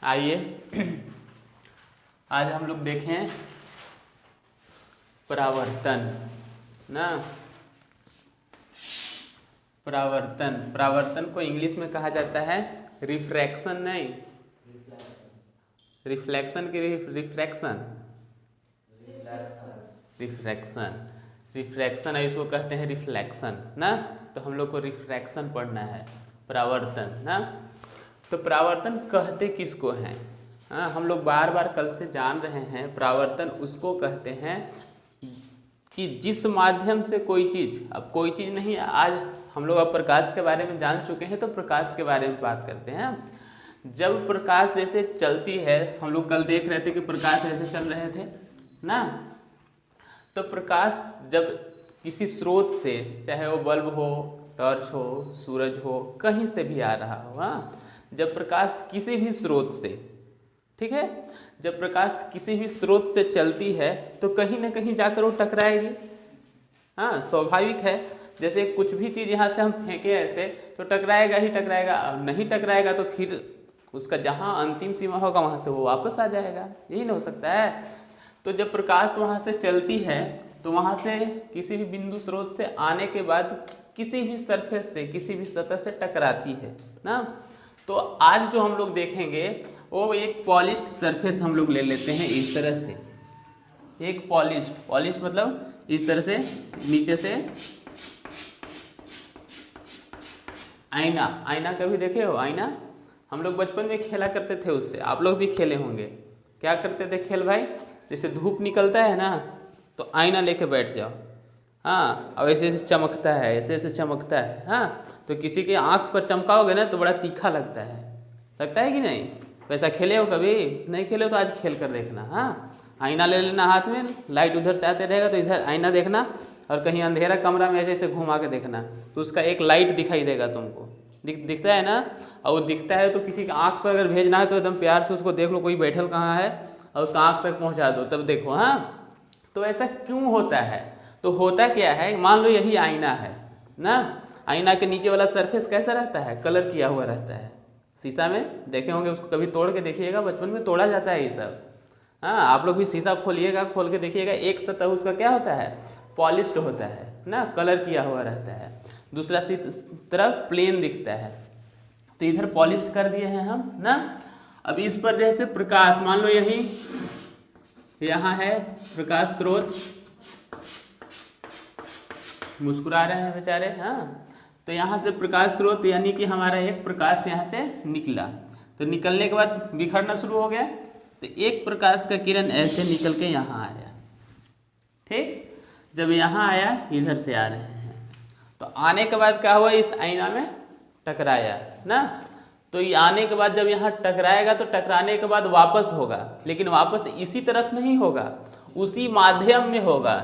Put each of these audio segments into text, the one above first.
आइए आज हम लोग देखें परावर्तन ना। परावर्तन को इंग्लिश में कहा जाता है रिफ्रैक्शन, नहीं रिफ्लेक्शन की रिफ्रैक्शन रिफ्रैक्शन है, इसको कहते हैं रिफ्लेक्शन ना। तो हम लोग को रिफ्रैक्शन पढ़ना है, परावर्तन ना। तो परावर्तन कहते किसको हैं? हाँ, हम लोग बार बार कल से जान रहे हैं परावर्तन उसको कहते हैं कि जिस माध्यम से कोई चीज़, अब कोई चीज़ नहीं, आज हम लोग अब प्रकाश के बारे में जान चुके हैं तो प्रकाश के बारे में बात करते हैं। जब प्रकाश जैसे चलती है, हम लोग कल देख रहे थे कि प्रकाश ऐसे चल रहे थे ना। तो प्रकाश जब किसी स्रोत से, चाहे वो बल्ब हो, टॉर्च हो, सूरज हो, कहीं से भी आ रहा हो, हाँ, जब प्रकाश किसी भी स्रोत से, ठीक है, जब प्रकाश किसी भी स्रोत से चलती है तो कहीं ना कहीं जाकर वो टकराएगी। हाँ, स्वाभाविक है। जैसे कुछ भी चीज़ यहाँ से हम फेंके ऐसे तो टकराएगा ही टकराएगा, नहीं टकराएगा तो फिर उसका जहाँ अंतिम सीमा होगा वहाँ से वो वापस आ जाएगा, यही ना हो सकता है। तो जब प्रकाश वहाँ से चलती है तो वहाँ से किसी भी बिंदु स्रोत से आने के बाद किसी भी सरफेस से, किसी भी सतह से टकराती है ना। तो आज जो हम लोग देखेंगे वो एक पॉलिश्ड सरफेस हम लोग ले लेते हैं इस तरह से। एक पॉलिश्ड मतलब इस तरह से नीचे से आईना कभी देखे हो? आईना हम लोग बचपन में खेला करते थे, उससे आप लोग भी खेले होंगे। क्या करते थे खेल भाई? जैसे धूप निकलता है ना तो आईना लेके बैठ जाओ, हाँ, अब ऐसे ऐसे चमकता है, ऐसे ऐसे चमकता है, हाँ, तो किसी के आँख पर चमकाओगे ना तो बड़ा तीखा लगता है कि नहीं? वैसा खेले हो कभी? नहीं खेले हो तो आज खेल कर देखना। हाँ, आईना ले लेना हाथ में, लाइट उधर से आते रहेगा तो इधर आईना देखना, और कहीं अंधेरा कमरा में ऐसे ऐसे घुमा के देखना तो उसका एक लाइट दिखाई देगा तुमको, दिखता है ना। और वो दिखता है तो किसी के आँख पर अगर भेजना है तो एकदम प्यार से उसको देख लो कोई बैठल कहाँ है और उसका आँख तक पहुँचा दो, तब देखो। हाँ, तो ऐसा क्यों होता है? तो होता क्या है, मान लो यही आईना है ना, आईना के नीचे वाला सरफेस कैसा रहता है? कलर किया हुआ रहता है। शीशा में देखे होंगे, उसको कभी तोड़ के देखिएगा, बचपन में तोड़ा जाता है ये सब। हाँ, आप लोग भी शीशा खोलिएगा, खोल के देखिएगा, एक सतह उसका क्या होता है? पॉलिश्ड होता है ना, कलर किया हुआ रहता है, दूसरा तरफ प्लेन दिखता है। तो इधर पॉलिश्ड कर दिए हैं हम ना। अब इस पर जैसे प्रकाश, मान लो यही यहाँ है प्रकाश स्रोत, मुस्कुरा रहे हैं बेचारे, हाँ, तो यहाँ से प्रकाश स्रोत यानी कि हमारा एक प्रकाश यहाँ से निकला, तो निकलने के बाद बिखरना शुरू हो गया, तो एक प्रकाश का किरण ऐसे निकल के यहाँ आया, ठीक। जब यहाँ आया, इधर से आ रहे हैं, तो आने के बाद क्या हुआ? इस आईना में टकराया ना। तो ये आने के बाद जब यहाँ टकराएगा तो टकराने के बाद वापस होगा, लेकिन वापस इसी तरफ नहीं होगा, उसी माध्यम में होगा।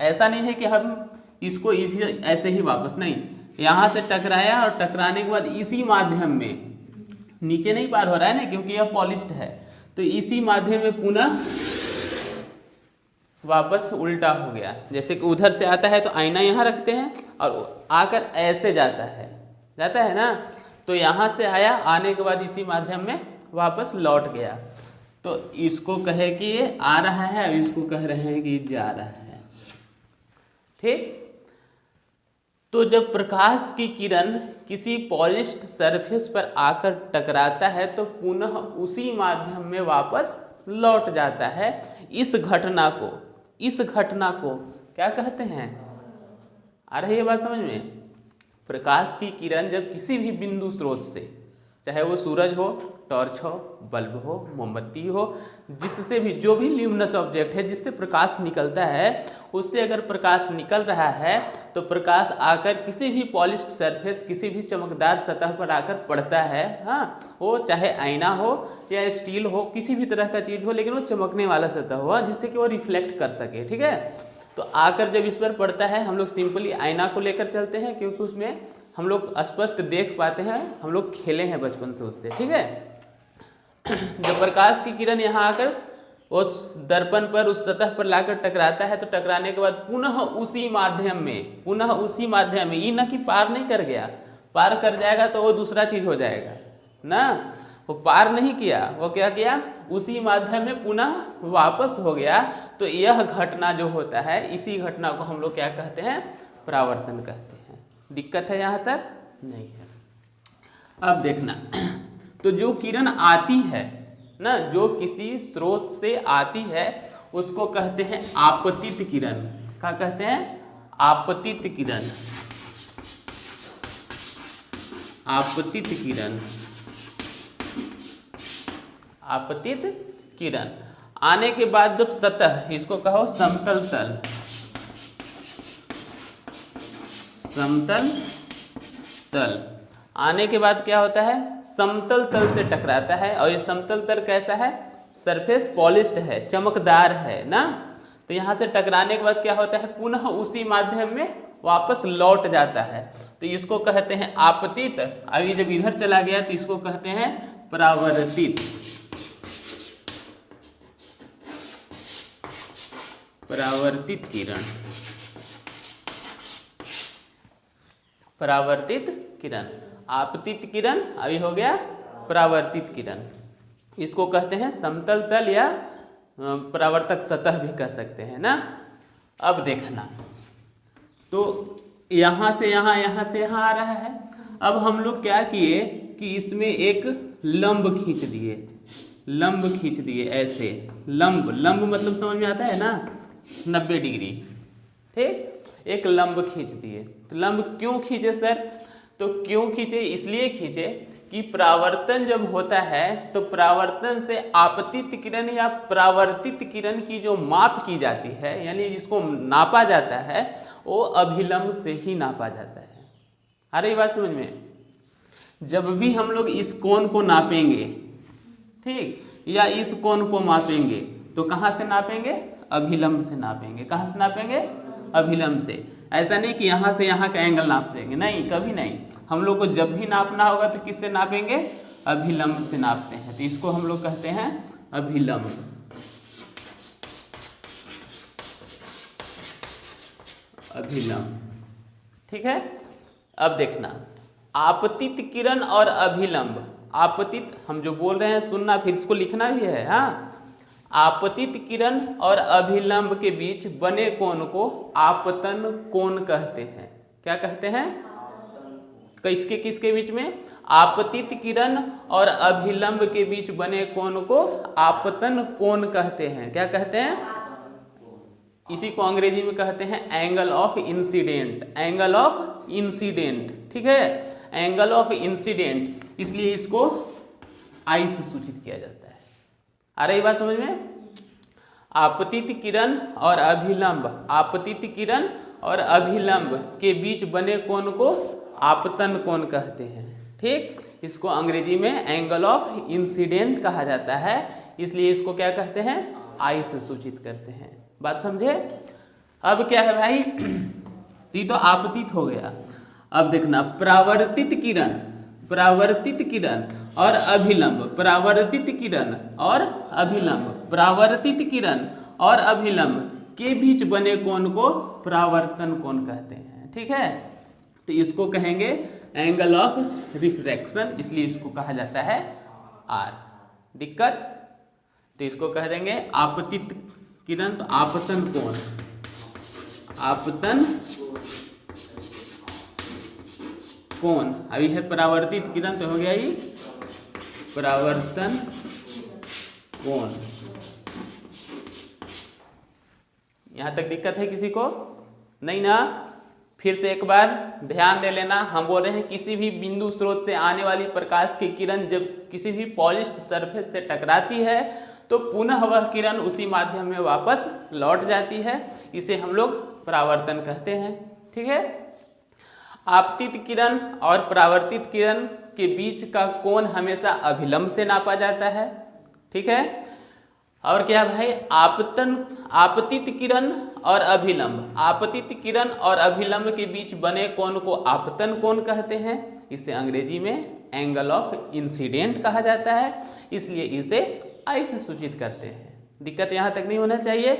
ऐसा नहीं है कि हम इसको इसी ऐसे ही वापस, नहीं, यहाँ से टकराया और टकराने के बाद इसी माध्यम में, नीचे नहीं पार हो रहा है ना क्योंकि यह पॉलिश्ड है, तो इसी माध्यम में पुनः वापस उल्टा हो गया। जैसे कि उधर से आता है तो आईना यहाँ रखते हैं और आकर ऐसे जाता है ना, तो यहाँ से आया, आने के बाद इसी माध्यम में वापस लौट गया। तो इसको कहे कि ये आ रहा है, और इसको कह रहे हैं कि जा रहा है, ठीक। तो जब प्रकाश की किरण किसी पॉलिश्ड सरफेस पर आकर टकराता है तो पुनः उसी माध्यम में वापस लौट जाता है। इस घटना को क्या कहते हैं? आ रही है बात समझ में? प्रकाश की किरण जब किसी भी बिंदु स्रोत से, चाहे वो सूरज हो, टॉर्च हो, बल्ब हो, मोमबत्ती हो, जिससे भी, जो भी ल्यूमिनस ऑब्जेक्ट है जिससे प्रकाश निकलता है, उससे अगर प्रकाश निकल रहा है तो प्रकाश आकर किसी भी पॉलिश्ड सरफेस, किसी भी चमकदार सतह पर आकर पड़ता है। हाँ, वो चाहे आईना हो या स्टील हो, किसी भी तरह का चीज़ हो, लेकिन वो चमकने वाला सतह हो जिससे कि वो रिफ्लेक्ट कर सके, ठीक है। तो आकर जब इस पर पड़ता है, हम लोग सिंपली आईना को लेकर चलते हैं क्योंकि उसमें हम लोग स्पष्ट देख पाते हैं, हम लोग खेले हैं बचपन से उससे, ठीक है। जब प्रकाश की किरण यहाँ आकर उस दर्पण पर, उस सतह पर लाकर टकराता है तो टकराने के बाद पुनः उसी माध्यम में, ये ना कि पार नहीं कर गया, पार कर जाएगा तो वो दूसरा चीज़ हो जाएगा ना, वो पार नहीं किया, वो क्या किया, उसी माध्यम में पुनः वापस हो गया। तो यह घटना जो होता है, इसी घटना को हम लोग क्या कहते हैं, परावर्तन कहते हैं। दिक्कत है यहाँ तक? नहीं है। अब देखना, तो जो किरण आती है ना, जो किसी स्रोत से आती है उसको कहते हैं आपतित किरण। क्या कहते हैं? आपतित किरण। आपतित किरण। आपतित किरण आने के बाद जब सतह, इसको कहो समतल तल, समतल तल आने के बाद क्या होता है, समतल तल से टकराता है। और ये समतल तल कैसा है, सरफेस पॉलिश्ड है, चमकदार है ना। तो यहाँ से टकराने के बाद क्या होता है, पुनः उसी माध्यम में वापस लौट जाता है। तो इसको कहते हैं आपतित। अभी जब इधर चला गया तो इसको कहते हैं परावर्तित। परावर्तित किरण। परावर्तित किरण, आपतित किरण अभी हो गया परावर्तित किरण। इसको कहते हैं समतल तल या परावर्तक सतह भी कह सकते हैं ना। अब देखना, तो यहाँ से यहाँ, यहाँ से यहाँ आ रहा है। अब हम लोग क्या किए कि इसमें एक लंब खींच दिए, लंब खींच दिए ऐसे। लंब, लंब मतलब समझ में आता है ना, 90 डिग्री, ठीक। एक लंब खींच दिए। तो लंब क्यों खींचे सर? तो क्यों खींचे, इसलिए खींचे कि परावर्तन जब होता है तो परावर्तन से आपतित किरण या परावर्तित किरण की जो माप की जाती है, यानी जिसको नापा जाता है, वो अभिलंब से ही नापा जाता है। आ रही बात समझ में? जब भी हम लोग इस कोण को नापेंगे, ठीक, या इस कोण को मापेंगे, तो कहाँ से नापेंगे? अभिलंब से नापेंगे। कहाँ से नापेंगे? अभिलंब से। ऐसा नहीं कि यहाँ से यहाँ का एंगल नाप देंगे, नहीं, कभी नहीं। हम लोग को जब भी नापना होगा तो किससे नापेंगे? अभिलंब से नापते हैं। तो इसको हम लोग कहते हैं अभिलंब। अभिलंब, ठीक है। अब देखना, आपतित किरण और अभिलंब। आपतित हम जो बोल रहे हैं सुनना, फिर इसको लिखना भी है, हाँ। आपतित किरण और अभिलंब के बीच बने कोण को आपतन कोण कहते हैं। क्या कहते हैं? किसके किसके बीच में? आपतित किरण और अभिलंब के बीच बने कोण को आपतन कोण कहते हैं। क्या कहते हैं? इसी को अंग्रेजी में कहते हैं angle of incident. Angle of incident, ठीक है, एंगल ऑफ इंसिडेंट। इसलिए इसको आई से सूचित किया जाता है। आ रही बात समझ में? आपतित किरण और अभिलंब, आपतित किरण और अभिलंब के बीच बने कोण को आपतन कोण कहते हैं, ठीक। इसको अंग्रेजी में एंगल ऑफ इंसिडेंट कहा जाता है। इसलिए इसको क्या कहते हैं? आई से सूचित करते हैं। बात समझे? अब क्या है भाई, ये तो आपतित हो गया। अब देखना, परावर्तित किरण, परावर्तित किरण और अभिलंब, परावर्तित किरण और अभिलंब, परावर्तित किरण और अभिलंब के बीच बने कोण को परावर्तन कोण कहते हैं, ठीक है। तो इसको कहेंगे एंगल ऑफ रिफ्रैक्शन, इसलिए इसको कहा जाता है आर। दिक्कत? तो इसको कह देंगे आपतित किरण, तो आपतन कोण, आपतन कोण। अभी है परावर्तित किरण, तो हो गया ये परावर्तन कोण। यहां तक दिक्कत है किसी को? नहीं ना? फिर से एक बार ध्यान दे लेना। हम बोल रहे हैं किसी भी बिंदु स्रोत से आने वाली प्रकाश की किरण जब किसी भी पॉलिश्ड सरफेस से टकराती है तो पुनः वह किरण उसी माध्यम में वापस लौट जाती है। इसे हम लोग परावर्तन कहते हैं, ठीक है। आपतित किरण और परावर्तित किरण के बीच का कोण हमेशा अभिलंब से नापा जाता है, ठीक है। और क्या भाई, आपतित किरण और अभिलंब, आपतित किरण और अभिलंब के बीच बने कोण को आपतन कोण कहते हैं। इसे अंग्रेजी में एंगल ऑफ इंसिडेंट कहा जाता है, इसलिए इसे आई से सूचित करते हैं। दिक्कत यहाँ तक नहीं होना चाहिए।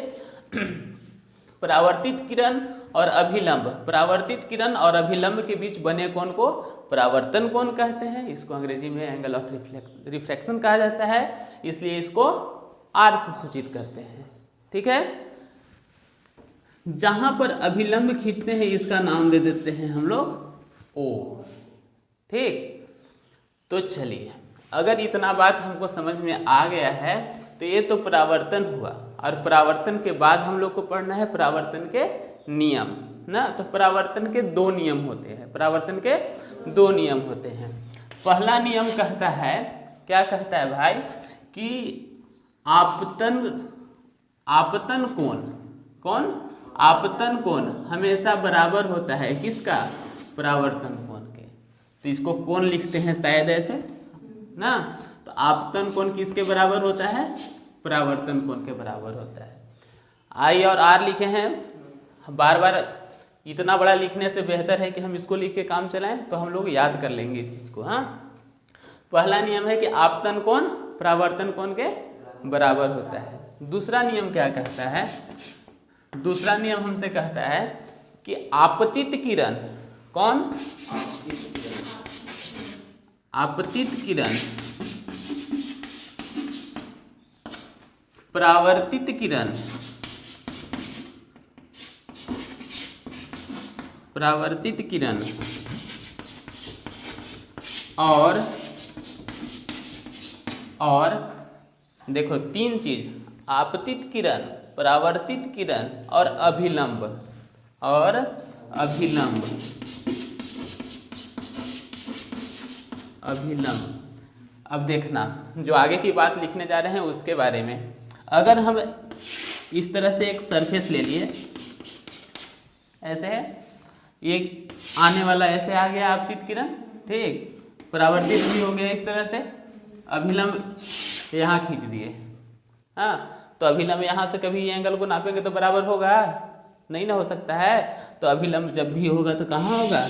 परावर्तित किरण और अभिलंब, परावर्तित किरण और अभिलंब के बीच बने कोण को परावर्तन कोण कहते हैं, इसको अंग्रेजी में एंगल ऑफ रिफ्रैक्शन कहा जाता है, इसलिए इसको आर से सूचित करते हैं। ठीक है, जहां पर अभिलंब खींचते हैं इसका नाम दे देते हैं हम लोग ओ। ठीक, तो चलिए, अगर इतना बात हमको समझ में आ गया है तो ये तो परावर्तन हुआ, और परावर्तन के बाद हम लोग को पढ़ना है परावर्तन के नियम ना। तो परावर्तन के दो नियम होते हैं, परावर्तन के दो नियम होते हैं। पहला नियम कहता है, क्या कहता है भाई, कि आपतन कोण हमेशा बराबर होता है किसका, परावर्तन कोण के। तो इसको कोण लिखते हैं शायद ऐसे ना। तो आपतन कोण किसके बराबर होता है, परावर्तन कोण के बराबर होता है। आई और आर लिखे हैं, बार बार इतना बड़ा लिखने से बेहतर है कि हम इसको लिख के काम चलाएं, तो हम लोग याद कर लेंगे इस चीज को। हाँ, पहला नियम है कि आपतन कोण परावर्तन कोण के बराबर होता है। दूसरा नियम क्या कहता है, दूसरा नियम हमसे कहता है कि आपतित किरण, कौन, आपतित किरण परावर्तित किरण, परावर्तित किरण और देखो तीन चीज, आपतित किरण, परावर्तित किरण और अभिलंब, अभिलंब। अब देखना, जो आगे की बात लिखने जा रहे हैं उसके बारे में। अगर हम इस तरह से एक सरफेस ले लिए, ऐसे है, ये आने वाला ऐसे आ गया आपतित किरण, ठीक, परावर्तित भी हो गया इस तरह से, अभिलंब यहाँ खींच दिए। हाँ, तो अभिलंब यहाँ से कभी एंगल को नापेंगे तो बराबर होगा नहीं ना, हो सकता है। तो अभिलंब जब भी होगा तो कहाँ होगा,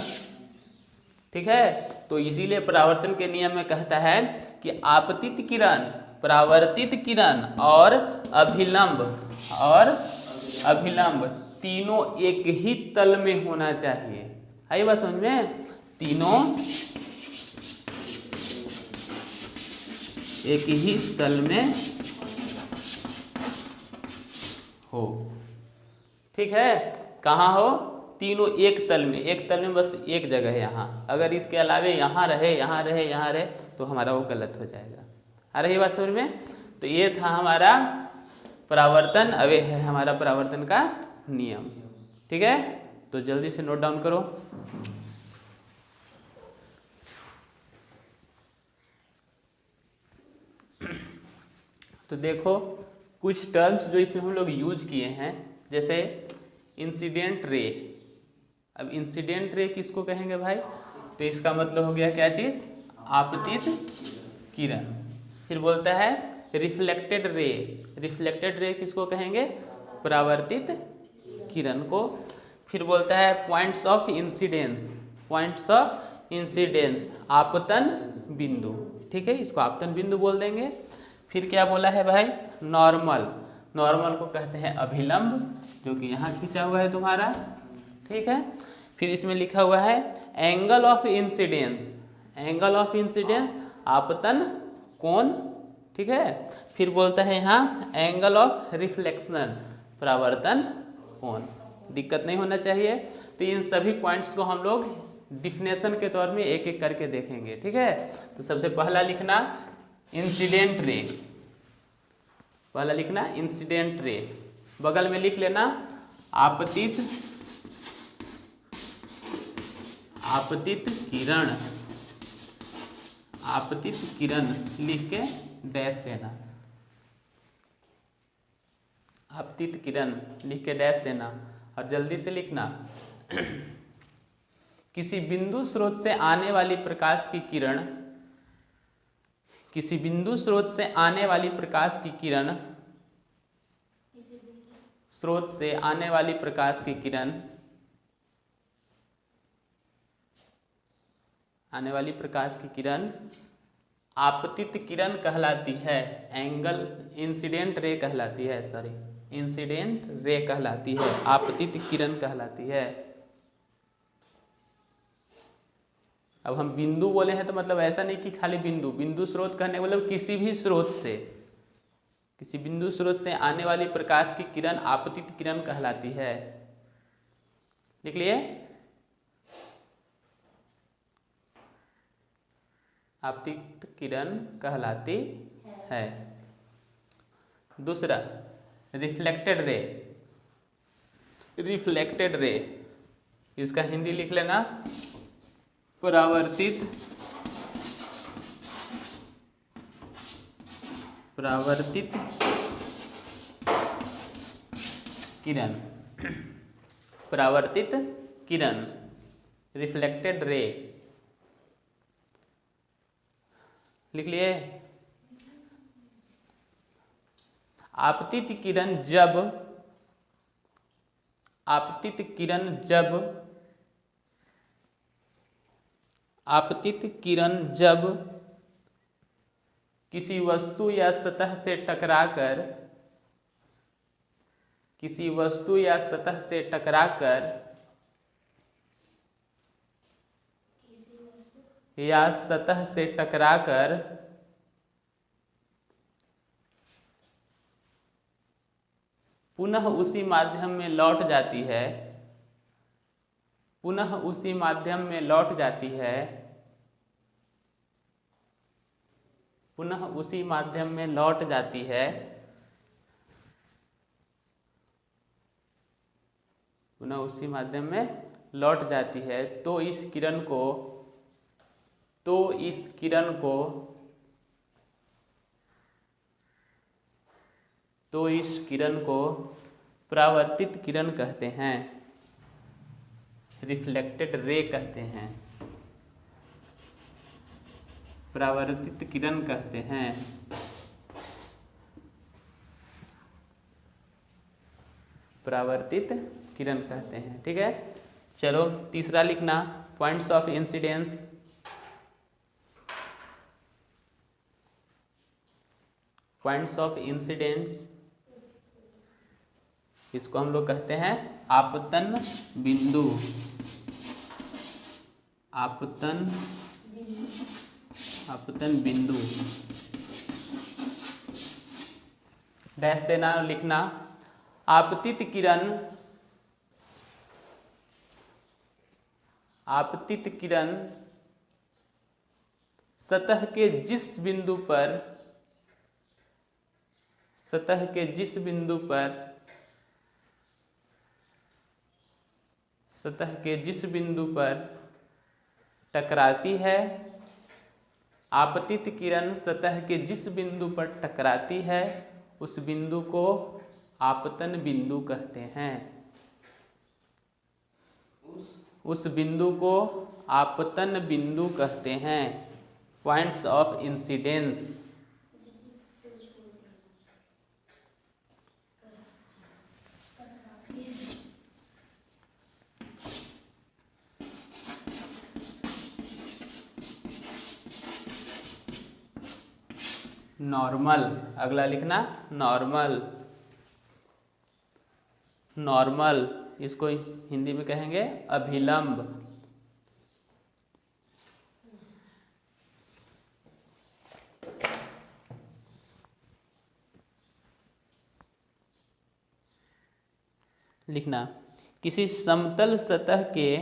ठीक है। तो इसीलिए परावर्तन के नियम में कहता है कि आपतित किरण, परावर्तित किरण और अभिलंब तीनों एक ही तल में होना चाहिए। आई बात समझ में, तीनों एक ही तल में हो। ठीक है, कहाँ हो, तीनों एक तल में, एक तल में बस एक जगह है यहाँ। अगर इसके अलावे यहाँ रहे तो हमारा वो गलत हो जाएगा। आ रही बात समझ में। तो ये था हमारा परावर्तन, अब ये है हमारा परावर्तन का नियम। ठीक है, तो जल्दी से नोट डाउन करो। तो देखो कुछ टर्म्स जो इसमें हम लोग यूज किए हैं, जैसे इंसिडेंट रे। अब इंसिडेंट रे किसको कहेंगे भाई, तो इसका मतलब हो गया क्या चीज, आपतित किरण। फिर बोलता है रिफ्लेक्टेड रे, रिफ्लेक्टेड रे किसको कहेंगे, परावर्तित किरण को। फिर बोलता है points of incidence, points of incidence, आपतन बिंदु। ठीक है, इसको आपतन बिंदु बोल देंगे। फिर क्या बोला है भाई, नॉर्मल, नॉर्मल को कहते हैं अभिलंब, जो कि यहाँ खींचा हुआ है तुम्हारा। ठीक है, फिर इसमें लिखा हुआ है angle of incidence, angle of incidence आपतन कोण। ठीक है, फिर बोलता है यहाँ एंगल ऑफ रिफ्लेक्शन, परावर्तन कोण। दिक्कत नहीं होना चाहिए। तो इन सभी पॉइंट्स को हम लोग डिफिनेशन के तौर में एक एक करके देखेंगे। ठीक है, तो सबसे पहला लिखना इंसिडेंट रे, पहला लिखना इंसिडेंट रे, बगल में लिख लेना आपतित किरण, आपतित किरण लिख के डैश देना, आपतित किरण लिख के डैश देना। और जल्दी से लिखना किसी बिंदु स्रोत से आने वाली प्रकाश की किरण, किसी बिंदु स्रोत से आने वाली प्रकाश की किरण, स्रोत से आने वाली प्रकाश की किरण, आने वाली प्रकाश की किरण आपतित किरण कहलाती है, एंगल इंसिडेंट रे कहलाती है, सॉरी इंसिडेंट रे कहलाती है, आपतित किरण कहलाती है। अब हम बिंदु बोले हैं तो मतलब ऐसा नहीं कि खाली बिंदु, बिंदु स्रोत कहने का मतलब किसी भी स्रोत से, किसी बिंदु स्रोत से आने वाली प्रकाश की किरण आपतित किरण कहलाती है। लिख लिए, आपतित किरण कहलाती है। दूसरा रिफ्लेक्टेड रे, रिफ्लेक्टेड रे इसका हिंदी लिख लेना परावर्तित, परावर्तित किरण, परावर्तित किरण, रिफ्लेक्टेड रे। लिख लिए, आपतित किरण जब, आपतित किरण जब, आपतित किरण जब किसी वस्तु या सतह से टकराकर, किसी वस्तु या सतह से टकराकर या सतह से टकराकर पुनः उसी माध्यम में लौट जाती है, पुनः उसी माध्यम में लौट जाती है, पुनः उसी माध्यम में लौट जाती है, पुनः उसी माध्यम में लौट जाती है, तो इस किरण को, तो इस किरण को, तो इस किरण को परावर्तित किरण कहते हैं, रिफ्लेक्टेड रे कहते हैं, परावर्तित किरण कहते हैं। परावर्तित किरण कहते हैं। ठीक है, चलो तीसरा लिखना, points of incidence. Points of incidence, इसको हम लोग कहते हैं आपतन बिंदु, आपतन, आपतन बिंदु। डैश देना, लिखना, आपतित किरण, आपतित किरण सतह के जिस बिंदु पर, सतह के जिस बिंदु पर, सतह के जिस बिंदु पर टकराती है, आपतित किरण सतह के जिस बिंदु पर टकराती है उस बिंदु को आपतन बिंदु कहते हैं, उस बिंदु को आपतन बिंदु कहते हैं। पॉइंट्स ऑफ इंसिडेंस, नॉर्मल, अगला लिखना नॉर्मल, नॉर्मल इसको हिंदी में कहेंगे अभिलंब। लिखना, किसी समतल सतह के,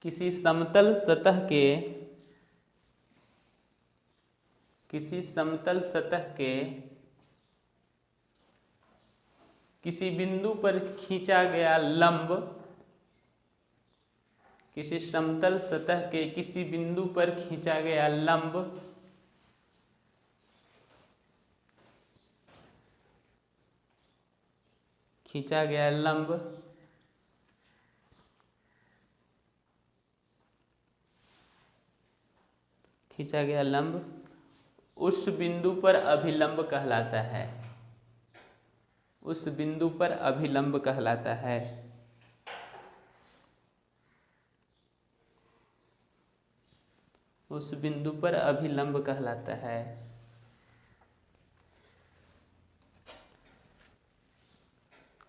किसी समतल सतह के, किसी समतल सतह के किसी बिंदु पर खींचा गया लंब, किसी समतल सतह के किसी बिंदु पर खींचा गया लंब खींचा गया लंब खींचा गया लंब उस बिंदु पर अभिलंब कहलाता है, उस बिंदु पर अभिलंब कहलाता है। उस बिंदु पर अभिलंब कहलाता है।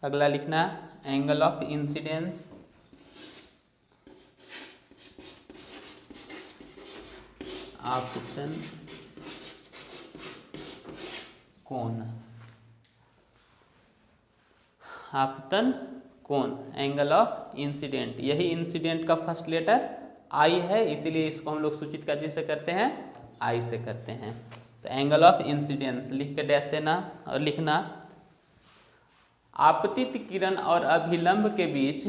अगला लिखना एंगल ऑफ इंसिडेंस। आपतन कोण, आपतन कोण, एंगल ऑफ इंसिडेंट। यही इंसिडेंट का फर्स्ट लेटर आई है, इसीलिए इसको हम लोग सूचित किससे करते हैं, आई से करते हैं। तो एंगल ऑफ इंसिडेंस लिख के डैश देना और लिखना आपतित किरण और अभिलंब के बीच,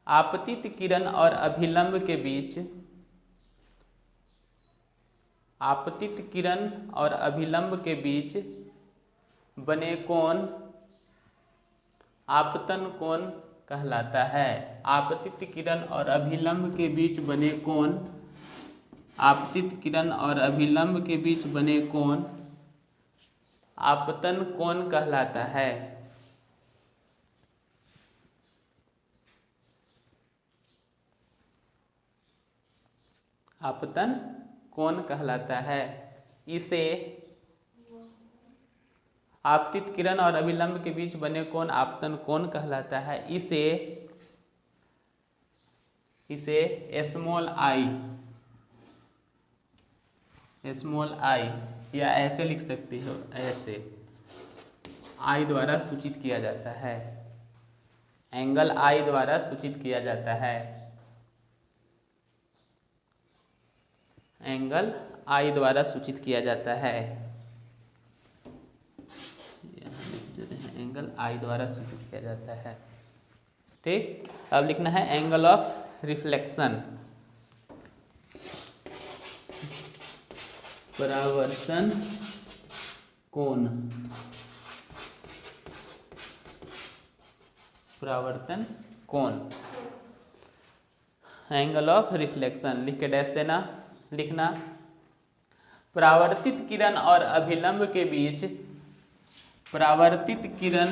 आपतित किरण और अभिलंब के बीच, आपतित किरण और अभिलंब के बीच बने कोण आपतन कोण कहलाता है। आपतित किरण और अभिलंब के बीच बने कोण, आपतित किरण और अभिलंब के बीच बने कोण आपतन कोण कहलाता है। आपतन कोण कहलाता है। इसे आपतित किरण और अभिलंब के बीच बने कोण आपतन कोण कहलाता है। इसे स्मॉल आई या ऐसे लिख सकते हो, ऐसे आई द्वारा सूचित किया जाता है, एंगल आई द्वारा सूचित किया जाता है, एंगल आई द्वारा सूचित किया जाता है, एंगल आई द्वारा सूचित किया जाता है। ठीक, अब लिखना है एंगल ऑफ रिफ्लेक्शन, परावर्तन कोण, परावर्तन कोण, एंगल ऑफ रिफ्लेक्शन लिख के डैश देना, लिखना परावर्तित किरण और अभिलंब के बीच, परावर्तित किरण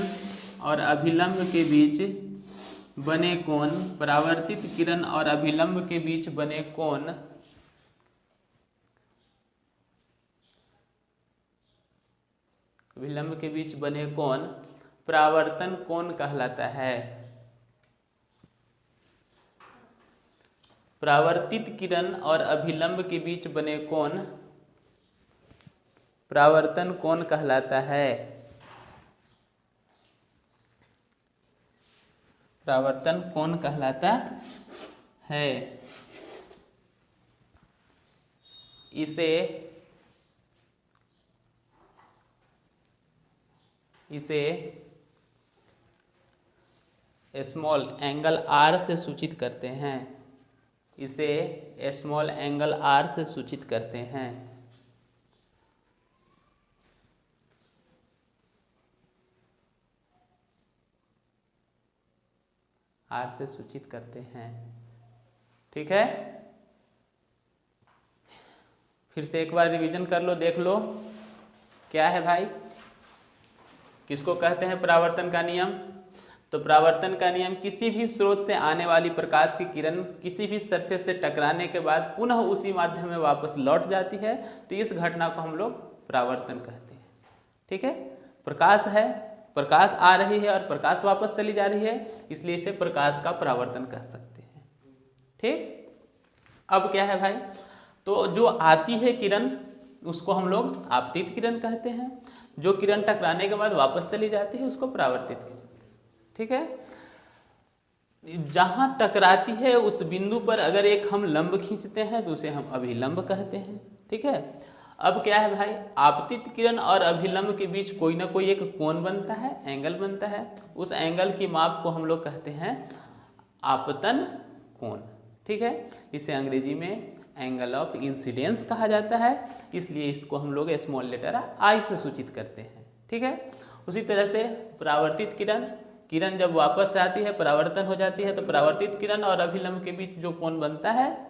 और अभिलंब के बीच बने कोण, परावर्तित किरण और अभिलंब के बीच बने कोण अभिलंब के बीच बने कोण परावर्तन कोण कहलाता है। परावर्तित किरण और अभिलंब के बीच बने कोण परावर्तन कोण कहलाता है। परावर्तन कोण कहलाता है। इसे स्मॉल एंगल आर से सूचित करते हैं, इसे स्मॉल एंगल आर से सूचित करते हैं। आर से सूचित करते हैं। ठीक है, फिर से एक बार रिवीजन कर लो, देख लो क्या है भाई, किसको कहते हैं परावर्तन का नियम। तो परावर्तन का नियम किसी भी स्रोत से आने वाली प्रकाश की किरण किसी भी सरफेस से टकराने के बाद पुनः उसी माध्यम में वापस लौट जाती है, तो इस घटना को हम लोग परावर्तन कहते हैं। ठीक है, प्रकाश है, प्रकाश आ रही है और प्रकाश वापस चली जा रही है, इसलिए इसे प्रकाश का परावर्तन कह सकते हैं। ठीक, अब क्या है भाई, तो जो आती है किरण उसको हम लोग आपतित किरण कहते हैं, जो किरण टकराने के बाद वापस चली जाती है उसको परावर्तित किरण। ठीक है, जहां टकराती है उस बिंदु पर अगर एक हम लंब खींचते हैं तो उसे हम अभिलंब कहते हैं। ठीक है, अब क्या है भाई, आपतित किरण और अभिलंब के बीच कोई ना कोई एक कोण बनता है, एंगल बनता है, उस एंगल की माप को हम लोग कहते हैं आपतन कोण। ठीक है, इसे अंग्रेजी में एंगल ऑफ इंसिडेंस कहा जाता है, इसलिए इसको हम लोग स्मॉल लेटर आई से सूचित करते हैं। ठीक है, उसी तरह से परावर्तित किरण, किरण जब वापस आती है परावर्तन हो जाती है, तो परावर्तित किरण और अभिलंब के बीच जो कोण बनता है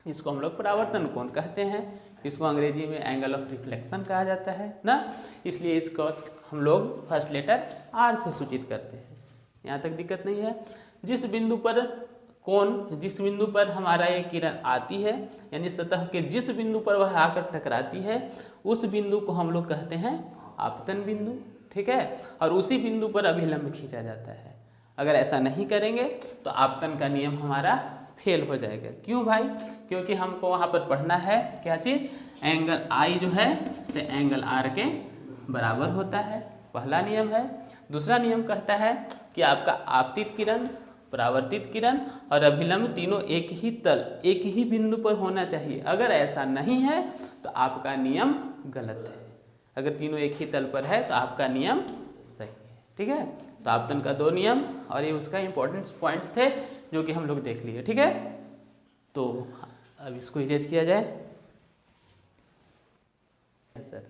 इसको हम लोग परावर्तन कोण कहते हैं। इसको अंग्रेजी में एंगल ऑफ रिफ्लेक्शन कहा जाता है ना, इसलिए इसको हम लोग फर्स्ट लेटर आर से सूचित करते हैं। यहाँ तक दिक्कत नहीं है। जिस बिंदु पर कोण, जिस बिंदु पर हमारा ये किरण आती है, यानी सतह के जिस बिंदु पर वह आकर टकराती है उस बिंदु को हम लोग कहते हैं आपतन बिंदु। ठीक है, और उसी बिंदु पर अभिलंब खींचा जाता है। अगर ऐसा नहीं करेंगे तो आपतन का नियम हमारा फेल हो जाएगा। क्यों भाई? क्योंकि हमको वहाँ पर पढ़ना है क्या चीज़, एंगल आई जो है से एंगल आर के बराबर होता है, पहला नियम है। दूसरा नियम कहता है कि आपका आपतित किरण, परावर्तित किरण और अभिलंब तीनों एक ही तल, एक ही बिंदु पर होना चाहिए। अगर ऐसा नहीं है तो आपका नियम गलत है, अगर तीनों एक ही तल पर है तो आपका नियम सही है। ठीक है, तो आपतन का 2 नियम और ये उसका इंपॉर्टेंट पॉइंट्स थे जो कि हम लोग देख लिए। ठीक है, तो अब इसको इरेज किया जाए सर।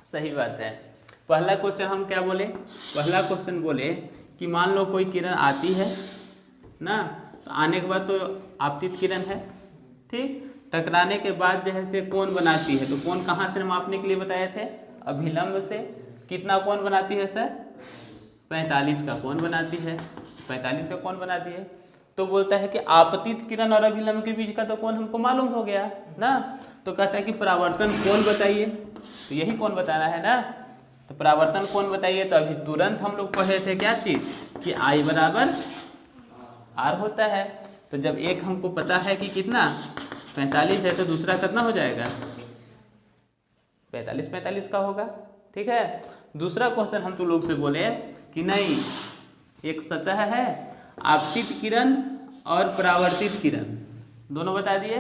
सही बात है। पहला क्वेश्चन हम क्या बोले, पहला क्वेश्चन बोले कि मान लो कोई किरण आती है ना, तो आने के बाद तो आपतित किरण है, ठीक, टकराने के बाद जो है से कोण बनाती है, तो कोण कहाँ से मापने के लिए बताए थे, अभिलंब से। कितना कोण बनाती है सर, 45 का कोण बनाती है, 45 का कोण बनाती है। तो बोलता है कि आपतित किरण और अभिलंब के बीच का तो कोण हमको मालूम हो गया ना, तो कहता है कि परावर्तन कोण बताइए, तो यही कोण बताना है ना, तो परावर्तन कोण बताइए। तो अभी तुरंत हम लोग पढ़े थे क्या चीज़ कि I बराबर R होता है। तो जब एक हमको पता है कि कितना 45 है, तो दूसरा कितना हो जाएगा 45 का होगा। ठीक है, दूसरा क्वेश्चन हम तुम लोग से बोले कि नहीं, एक सतह है, आपतित किरण और परावर्तित किरण दोनों बता दिए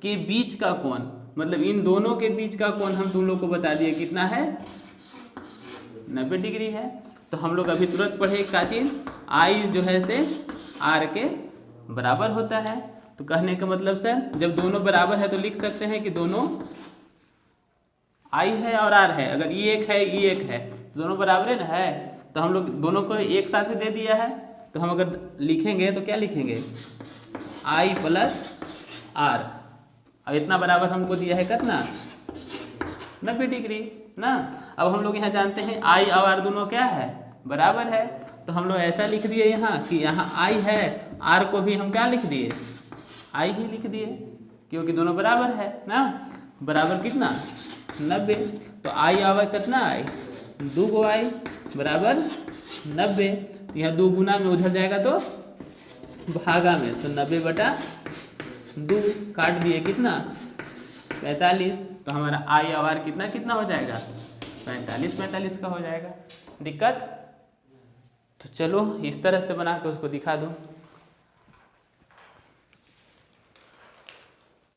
कि बीच का कोण, मतलब इन दोनों के बीच का कोण हम तुम लोग को बता दिए कितना है 90 डिग्री है। तो हम लोग अभी तुरंत पढ़े क्या चीज, आई जो है से आर के बराबर होता है। तो कहने का मतलब सर जब दोनों बराबर है तो लिख सकते हैं कि दोनों आई है और आर है, अगर ई एक है ई एक है तो दोनों बराबर है ना है, तो हम लोग दोनों को एक साथ दे दिया है। तो हम अगर लिखेंगे तो क्या लिखेंगे, आई प्लस आर, अब इतना बराबर हमको दिया है कितना 90 डिग्री ना। अब हम लोग यहाँ जानते हैं आई और आर दोनों क्या है बराबर है, तो हम लोग ऐसा लिख दिए यहाँ कि यहाँ आई है, आर को भी हम क्या लिख दिए आई ही लिख दिए, क्योंकि दोनों बराबर है ना। बराबर कितना 90, तो आई आवर कितना आई 2 गो आई बराबर 90। तो यहाँ 2 गुना में उधर जाएगा तो भागा में, तो 90/2 काट दिए कितना 45। तो हमारा आई आवर कितना कितना हो जाएगा 45 का हो जाएगा। दिक्कत? तो चलो इस तरह से बना के उसको दिखा दूँ।